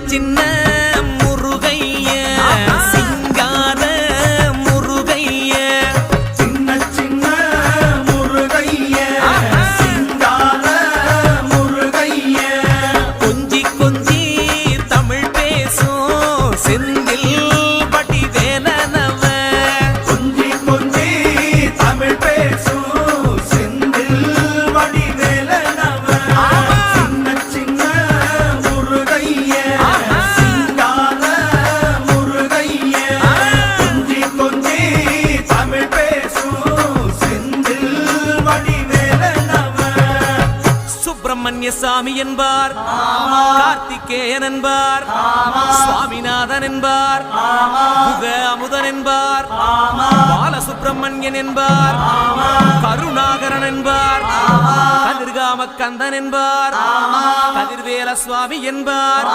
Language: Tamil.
சின்ன முருகைய சிங்கார முருகைய சின்ன சின்ன முருகைய சிங்கார முருகைய கொஞ்சி கொஞ்சி தமிழ் பேசும் செந்தில் பட்டி வேலனவ கொஞ்சி கொஞ்சி தமிழ் பேசும் செந்தில் வடி வேலனவ சின்ன சின்ன முருகைய சிங்கார முருகைய கொஞ்சி கொஞ்சி தமிழ் பேசும் செந்தில் வடி வேலனவ சுப்பிரமணிய சாமி என்பார் கார்த்திகேயன் என்பார் சுவாமிநாதன் என்பார் முக அமுதன் என்பார் பாலசுப்பிரமணியன் என்பார் கருணாகரன் என்பார் கதிர்காம கந்தன் என்பார் கதிர்வேல சுவாமி என்பார்